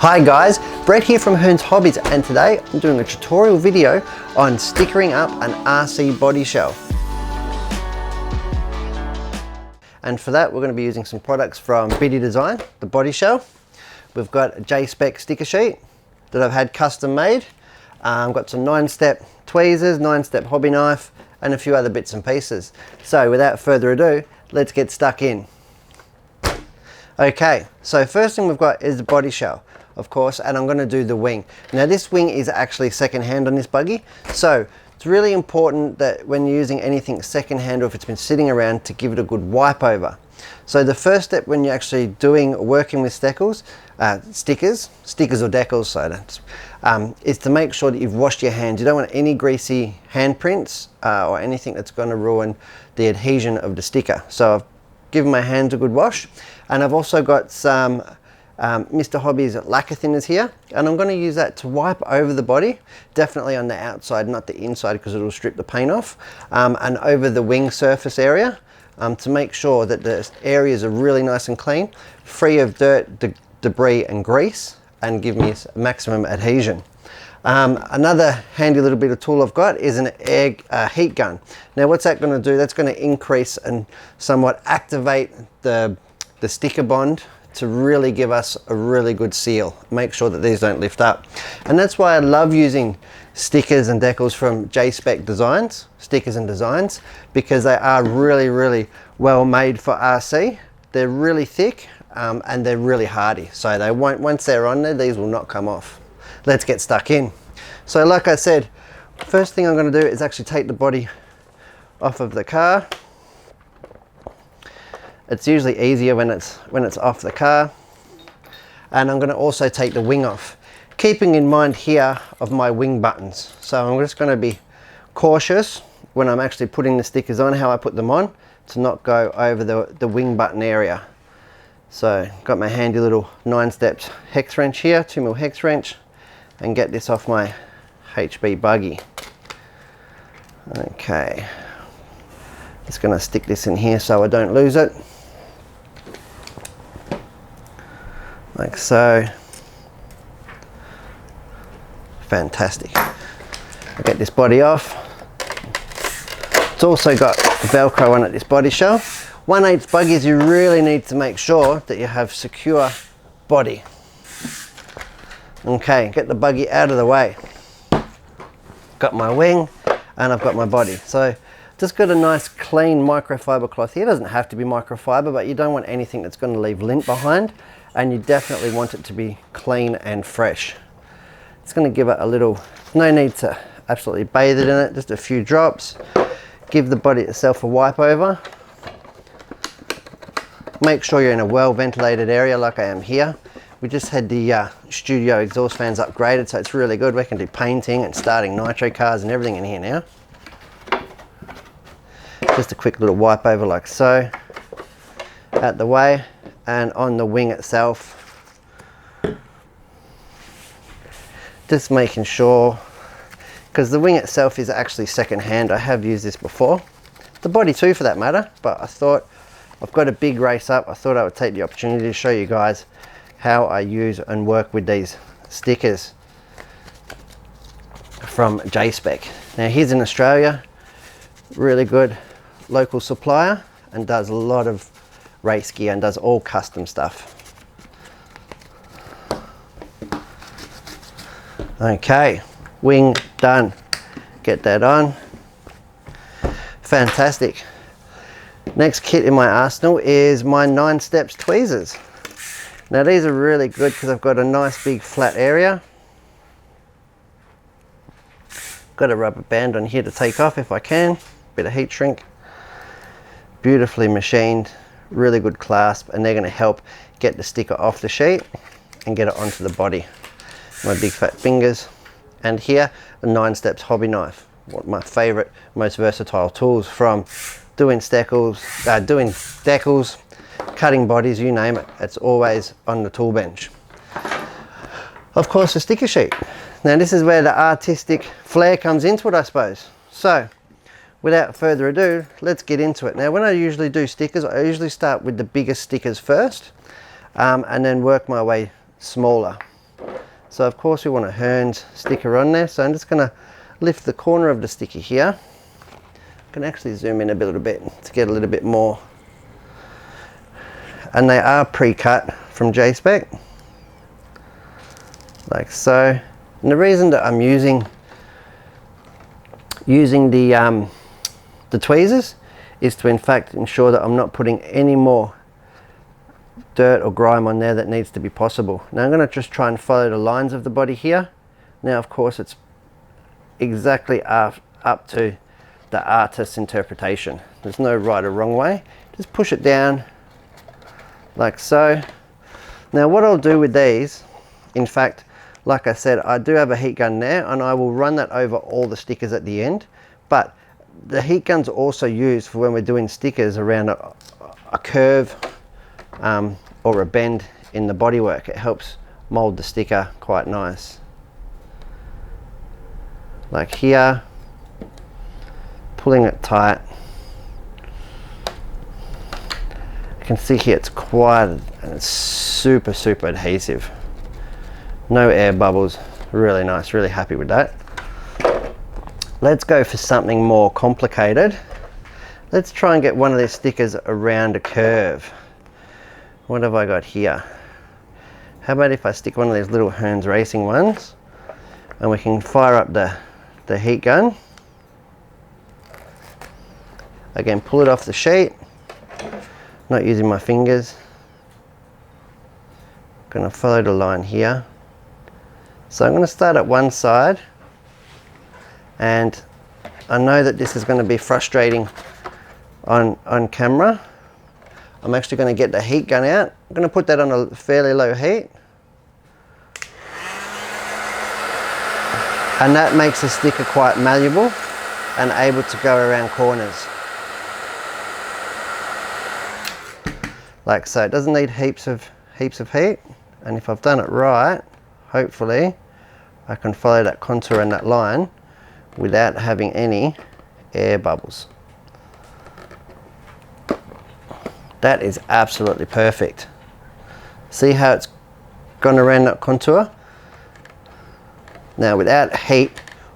Hi guys, Brett here from Hearns Hobbies, and today I'm doing a tutorial video on stickering up an RC body shell. And for that we're going to be using some products from Biddy Design, the body shell. We've got a J-spec sticker sheet that I've had custom made. Got some 9-step tweezers, 9-step hobby knife and a few other bits and pieces. So without further ado, let's get stuck in. Okay, so first thing we've got is the body shell, of course, and I'm going to do the wing. Now this wing is actually second hand on this buggy, so it's really important that when you're using anything second hand or if it's been sitting around, to give it a good wipe over. So the first step when you're actually working with stickers or decals, is to make sure that you've washed your hands. You don't want any greasy handprints or anything that's going to ruin the adhesion of the sticker. So I've given my hands a good wash, and I've also got some Mr. Hobbies lacquer thinners here, and I'm going to use that to wipe over the body, definitely on the outside, not the inside, because it'll strip the paint off, and over the wing surface area, to make sure that the areas are really nice and clean, free of dirt, debris and grease, and give me maximum adhesion. Another handy little bit of tool I've got is an heat gun. Now what's that going to do? That's going to increase and somewhat activate the sticker bond to really give us a really good seal. Make sure that these don't lift up. And that's why I love using stickers and decals from J-spec designs, stickers and designs, because they are really well made for RC. They're really thick and they're really hardy. So they won't, once they're on there, these will not come off. Let's get stuck in. So like I said, first thing I'm going to do is actually take the body off of the car. It's usually easier when it's off the car. And I'm going to also take the wing off, keeping in mind here of my wing buttons. So I'm just going to be cautious when I'm actually putting the stickers on, how I put them on, to not go over the wing button area. So got my handy little 9-steps hex wrench here, 2mm hex wrench, and get this off my HB buggy. Okay, just going to stick this in here so I don't lose it, like so. Fantastic. I'll get this body off. It's also got Velcro on it, this body shell. 1/8 buggies, you really need to make sure that you have secure body. Okay, get the buggy out of the way. Got my wing and I've got my body. So just got a nice clean microfiber cloth here. It doesn't have to be microfiber, but you don't want anything that's going to leave lint behind, and you definitely want it to be clean and fresh. It's going to give it a little, no need to absolutely bathe it in it, just a few drops. Give the body itself a wipe over. Make sure you're in a well ventilated area like I am here. We just had the studio exhaust fans upgraded, so it's really good. We can do painting and starting nitro cars and everything in here now. Just a quick little wipe over like so, out the way, and on the wing itself. Just making sure, because the wing itself is actually second hand. I have used this before. The body too for that matter, but I thought I've got a big race up. I thought I would take the opportunity to show you guys how I use and work with these stickers from J-spec. Now he's in Australia, really good local supplier, and does a lot of race gear and does all custom stuff. Okay, wing done. Get that on. Fantastic. Next kit in my arsenal is my 9-steps tweezers. Now these are really good because I've got a nice big flat area. Got a rubber band on here to take off if I can. Bit of heat shrink. Beautifully machined, really good clasp, and they're going to help get the sticker off the sheet and get it onto the body. My big fat fingers. And here, a 9-steps hobby knife. One of my favourite, most versatile tools, from doing decals, cutting bodies, you name it. It's always on the tool bench. Of course, the sticker sheet. Now this is where the artistic flair comes into it, I suppose. So without further ado, let's get into it. Now when I usually do stickers, I usually start with the biggest stickers first, and then work my way smaller. So of course we want a Hearns sticker on there. So I'm just going to lift the corner of the sticker here. I can actually zoom in a little bit to get a little bit more. And they are pre-cut from J-Spec, like so. And the reason that I'm using the tweezers is to in fact ensure that I'm not putting any more dirt or grime on there that needs to be possible. Now I'm going to just try and follow the lines of the body here. Now of course it's exactly up to the artist's interpretation. There's no right or wrong way. Just push it down like so. Now what I'll do with these, in fact, like I said, I do have a heat gun there and I will run that over all the stickers at the end, but the heat gun's also used for when we're doing stickers around a curve or a bend in the bodywork. It helps mold the sticker quite nice. Like here, pulling it tight. You can see here it's quite, and it's super adhesive. No air bubbles, really nice, really happy with that. Let's go for something more complicated. Let's try and get one of these stickers around a curve. What have I got here? How about if I stick one of these little Hearns racing ones and we can fire up the heat gun. Again, pull it off the sheet, not using my fingers. Gonna follow the line here. So I'm gonna start at one side, and I know that this is going to be frustrating on camera. I'm actually going to get the heat gun out. I'm going to put that on a fairly low heat, and that makes the sticker quite malleable and able to go around corners like so. It doesn't need heaps of heat, and if I've done it right, hopefully I can follow that contour and that line without having any air bubbles. That is absolutely perfect. See how it's gone around that contour? Now without heat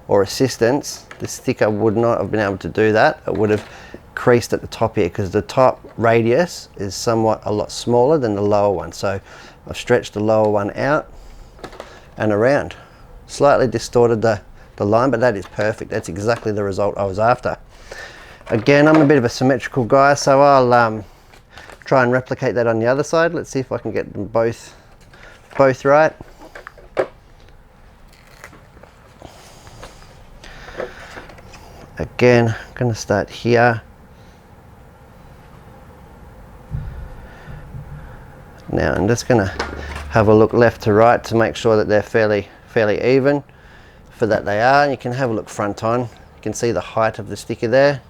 or assistance, the sticker would not have been able to do that. It would have creased at the top here because the top radius is somewhat a lot smaller than the lower one. So I've stretched the lower one out and around. Slightly distorted the line, but that is perfect. That's exactly the result I was after. Again, I'm a bit of a symmetrical guy, so I'll try and replicate that on the other side. Let's see if I can get them both right. Again, I'm going to start here. Now I'm just going to have a look left to right to make sure that they're fairly even. For that they are, and you can have a look front on. You can see the height of the sticker there,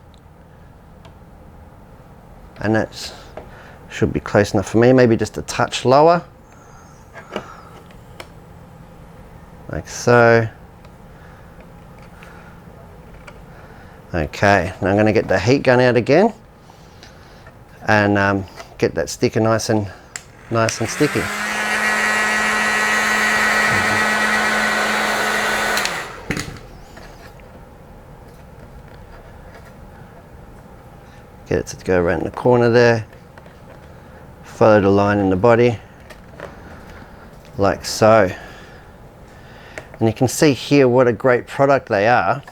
and that should be close enough for me, maybe just a touch lower, like so. Okay, now I'm going to get the heat gun out again and get that sticker nice and sticky. Get it to go around the corner there, follow the line in the body, like so. And you can see here what a great product they are,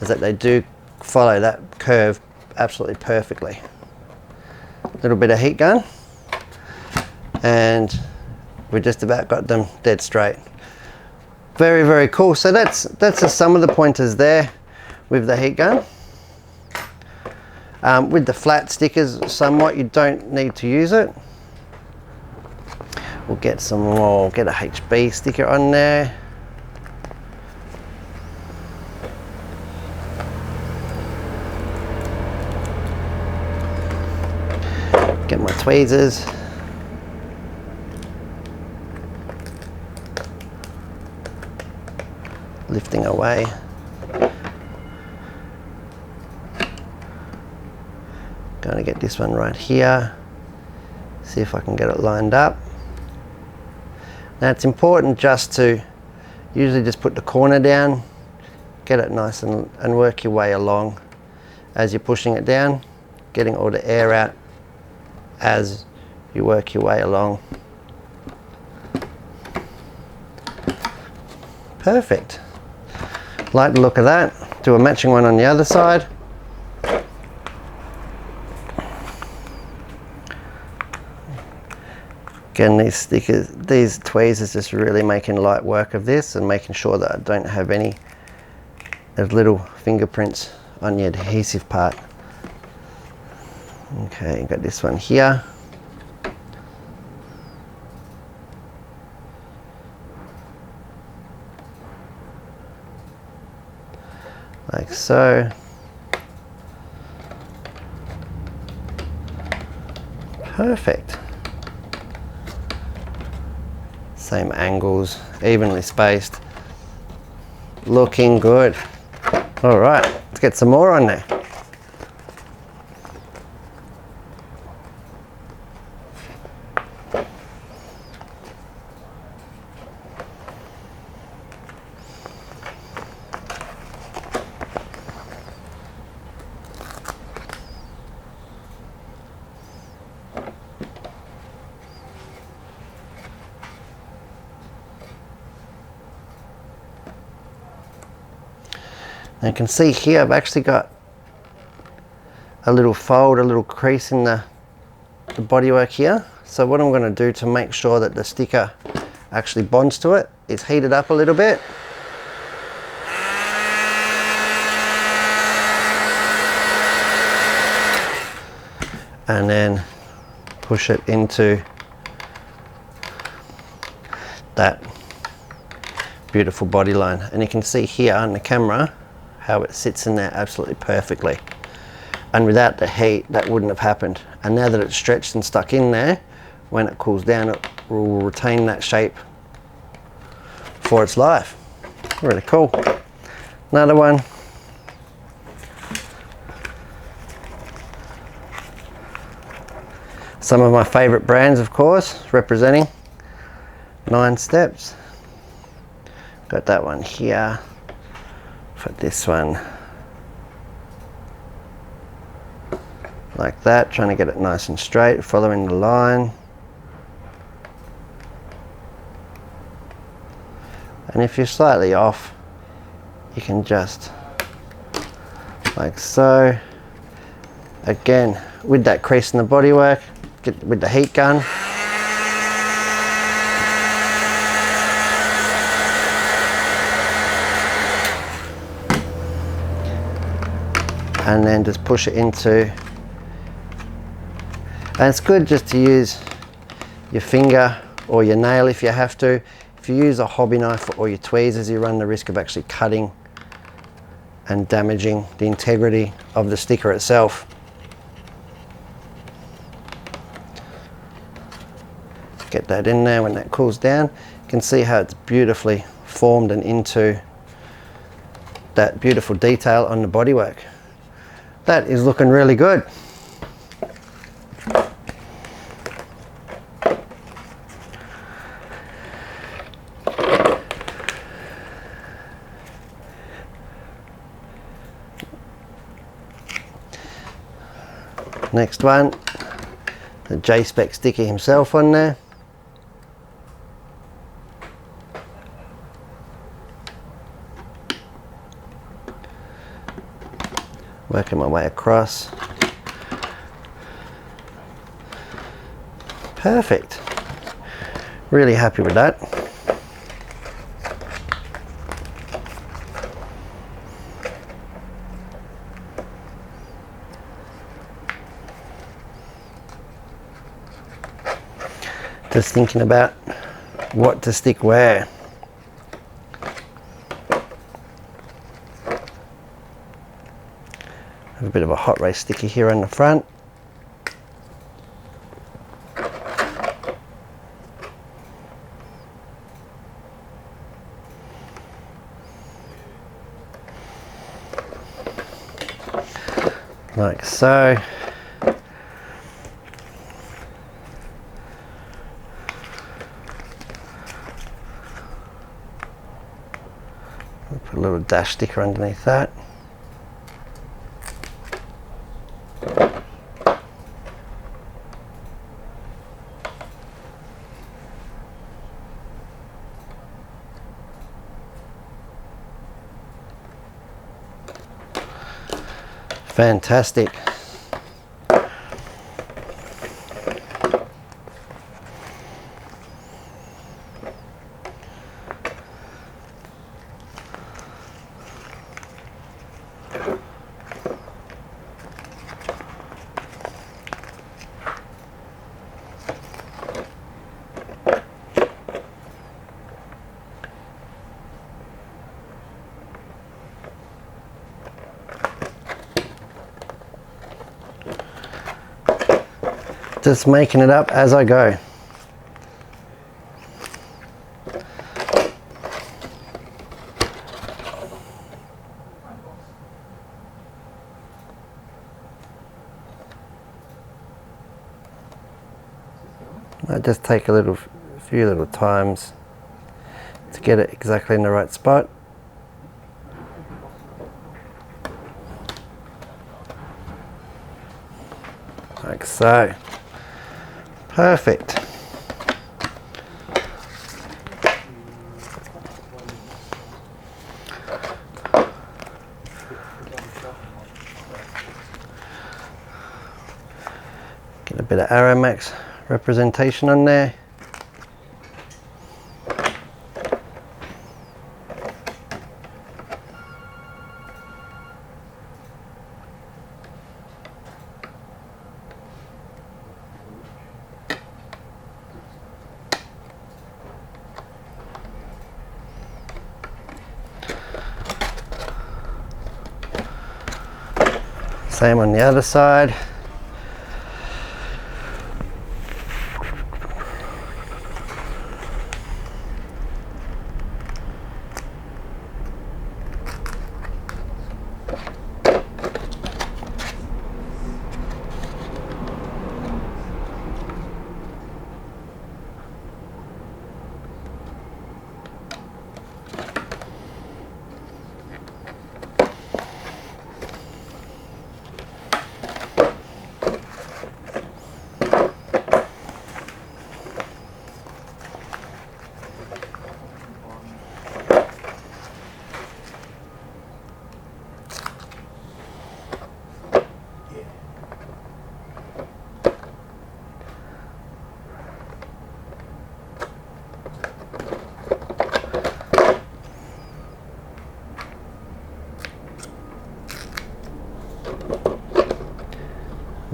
is that they do follow that curve absolutely perfectly. A little bit of heat gun, and we just about got them dead straight. Very cool. So that's just some of the pointers there with the heat gun. With the flat stickers, somewhat you don't need to use it. We'll get some more, get a HB sticker on there. Get my tweezers. Lifting away. Going to get this one right here. See if I can get it lined up. Now it's important just to usually just put the corner down, get it nice and work your way along as you're pushing it down, getting all the air out as you work your way along. Perfect. Like the look of that. Do a matching one on the other side. Again, these stickers, these tweezers, just really making light work of this and making sure that I don't have any of little fingerprints on the adhesive part. Okay, got this one here. Like so. Perfect. Same angles, evenly spaced. Looking good. All right, let's get some more on there. And you can see here I've actually got a little fold, a little crease in the bodywork here. So what I'm going to do to make sure that the sticker actually bonds to it is heat it up a little bit. And then push it into that beautiful body line. And you can see here on the camera how it sits in there absolutely perfectly. And without the heat, that wouldn't have happened. And now that it's stretched and stuck in there, when it cools down, it will retain that shape for its life. Really cool. Another one. Some of my favorite brands, of course, representing 9 steps. Got that one here. For this one, like that, trying to get it nice and straight, following the line. And if you're slightly off, you can just, like so. Again, with that crease in the bodywork, get with the heat gun. And then just push it into, and it's good just to use your finger or your nail if you have to. If you use a hobby knife or your tweezers, you run the risk of actually cutting and damaging the integrity of the sticker itself. Get that in there. When that cools down, you can see how it's beautifully formed and into that beautiful detail on the bodywork. That is looking really good. Next one, the J-Spec sticker himself on there. Working my way across. Perfect. Really happy with that. Just thinking about what to stick where. A bit of a hot race sticker here on the front. Like so. Put a little dash sticker underneath that. Fantastic. Just making it up as I go. I just take a few little times to get it exactly in the right spot. Like so. Perfect. Get a bit of Aromax representation on there. Same on the other side.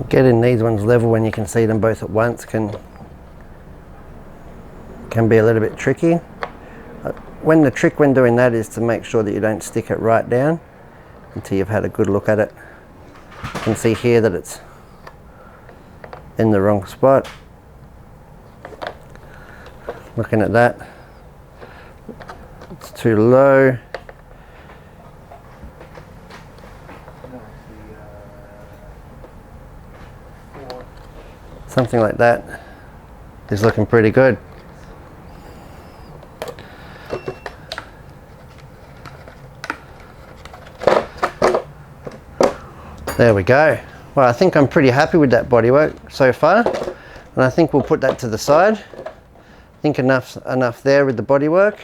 Getting these ones level when you can see them both at once can be a little bit tricky. When the trick when doing that is to make sure that you don't stick it right down until you've had a good look at it. You can see here that it's in the wrong spot. Looking at that, it's too low. Something like that is looking pretty good. There we go. Well, I think I'm pretty happy with that bodywork so far, and I think we'll put that to the side. I think enough there with the bodywork.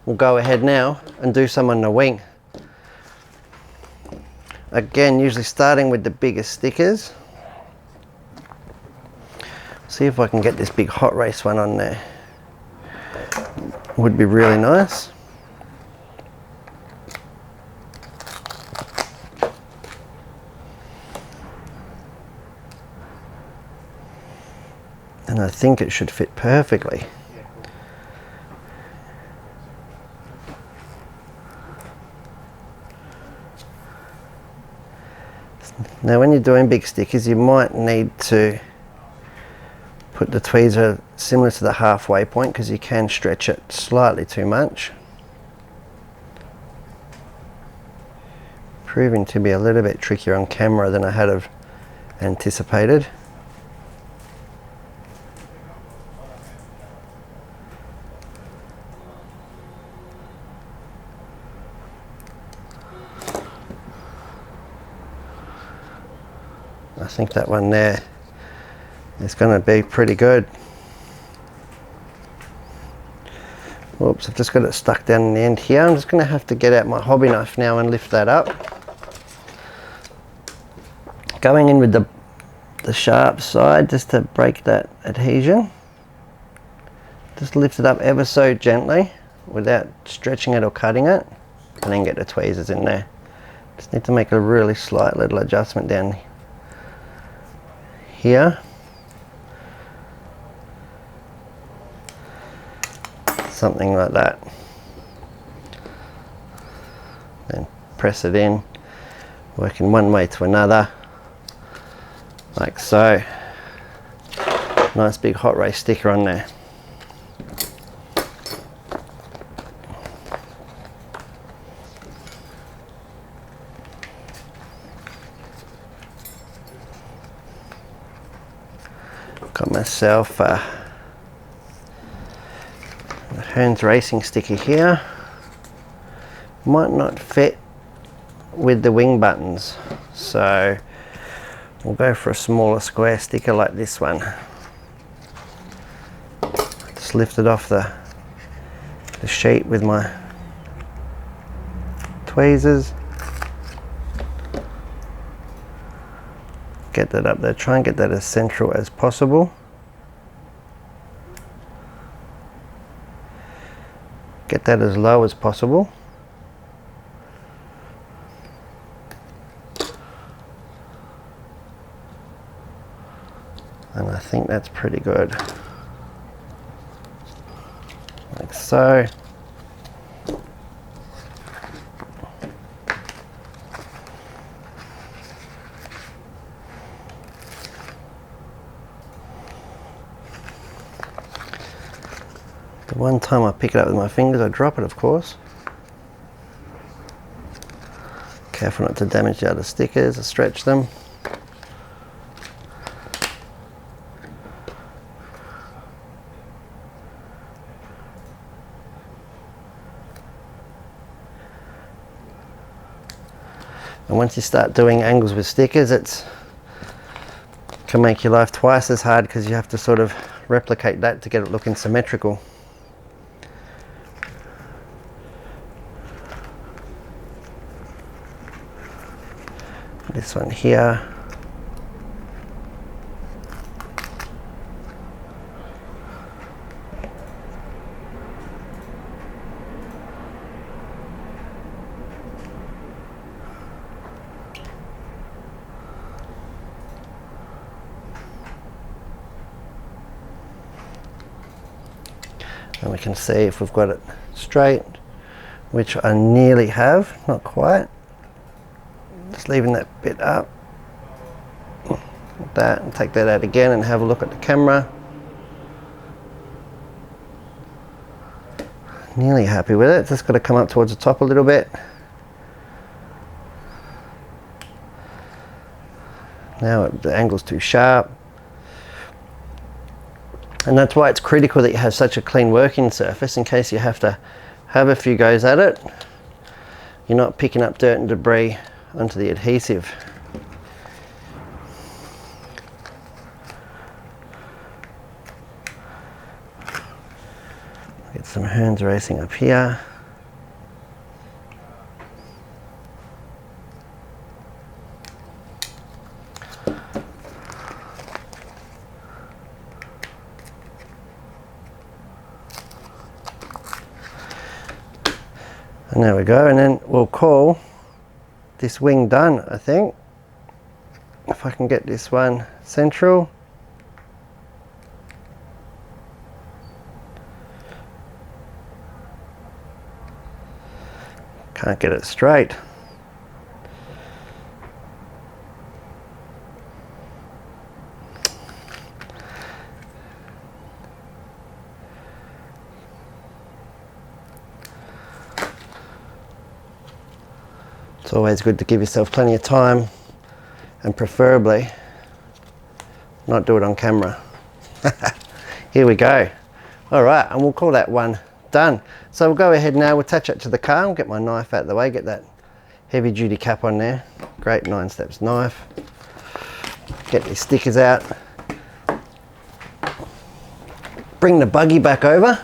We'll go ahead now and do some on the wing. Again, usually starting with the biggest stickers. See if I can get this big hot race one on there. Would be really nice. And I think it should fit perfectly. Now when you're doing big stickers, you might need to put the tweezer similar to the halfway point because you can stretch it slightly too much. Proving to be a little bit trickier on camera than I had have anticipated. I think that one there is going to be pretty good. Oops, I've just got it stuck down in the end here. I'm just going to have to get out my hobby knife now and lift that up. Going in with the sharp side just to break that adhesion. Just lift it up ever so gently without stretching it or cutting it, and then get the tweezers in there. Just need to make a really slight little adjustment down here. Something like that. Then press it in, working one way to another, like so. Nice big hot race sticker on there. Got myself a Hearns racing sticker here. Might not fit with the wing buttons, so we'll go for a smaller square sticker like this one. Just lift it off the sheet with my tweezers. Get that up there, try and get that as central as possible. Get that as low as possible. And I think that's pretty good. Like so. The one time I pick it up with my fingers, I drop it, of course. Careful not to damage the other stickers or stretch them. And once you start doing angles with stickers, it can make your life twice as hard because you have to sort of replicate that to get it looking symmetrical. This one here. And we can see if we've got it straight, which I nearly have, not quite. Just leaving that bit up like that, and take that out again and have a look at the camera. Nearly happy with it, just got to come up towards the top a little bit. Now the angle's too sharp. And that's why it's critical that you have such a clean working surface in case you have to have a few goes at it. You're not picking up dirt and debris onto the adhesive. Get some Hearns racing up here. And there we go, and then we'll call this wing done, I think. If I can get this one central. Can't get it straight. It's always good to give yourself plenty of time, and preferably not do it on camera. Here we go. All right, and we'll call that one done. So we'll go ahead now, we'll attach it to the car. I'll get my knife out of the way, get that heavy duty cap on there. Great 9 steps knife. Get these stickers out. Bring the buggy back over.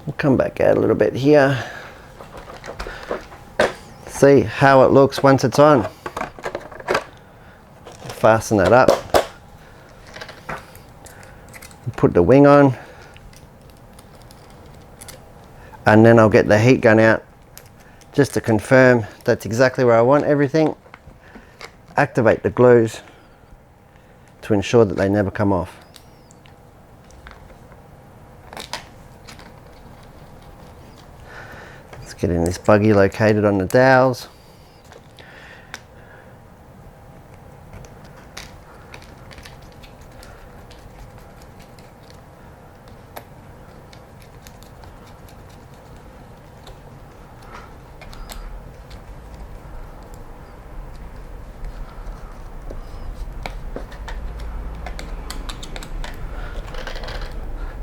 We'll come back out a little bit here. See how it looks once it's on. Fasten that up. Put the wing on. And then I'll get the heat gun out just to confirm that's exactly where I want everything. Activate the glues to ensure that they never come off. Let's get in this buggy located on the dowels.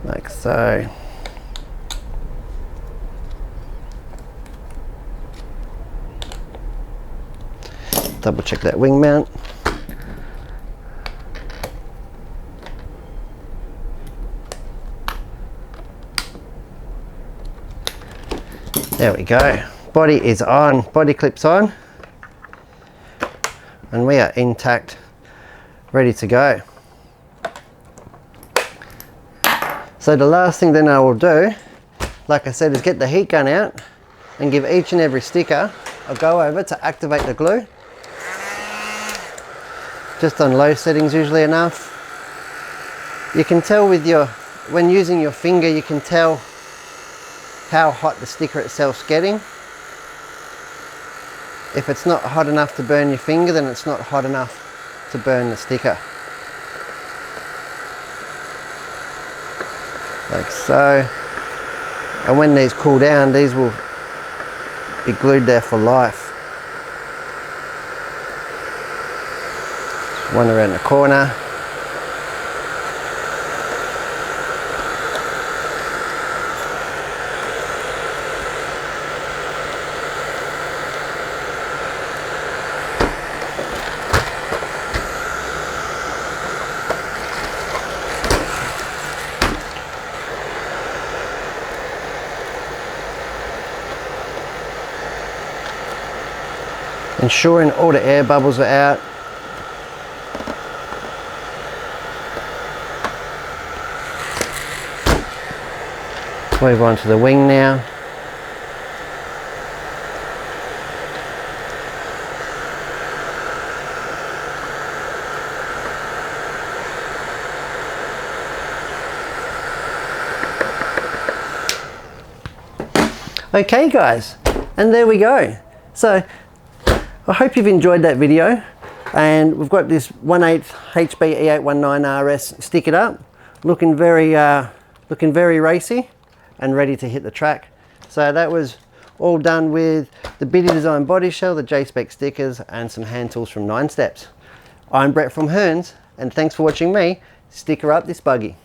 Like so. Double check that wing mount. There we go. Body is on, body clips on, and we are intact, ready to go. So the last thing then I will do, like I said, is get the heat gun out and give each and every sticker a go over to activate the glue. Just on low settings usually enough. You can tell with when using your finger, you can tell how hot the sticker itself's getting. If it's not hot enough to burn your finger, then it's not hot enough to burn the sticker. Like so. And when these cool down, these will be glued there for life. One around the corner. Ensuring all the air bubbles are out. Move on to the wing now. Okay guys, and there we go. So I hope you've enjoyed that video, and we've got this 1/8 HB E819 RS stickered up, looking very racy and ready to hit the track. So that was all done with the Biddy Design body shell, the J-Spec stickers, and some hand tools from 9 Steps. I'm Brett from Hearns, and thanks for watching me sticker up this buggy.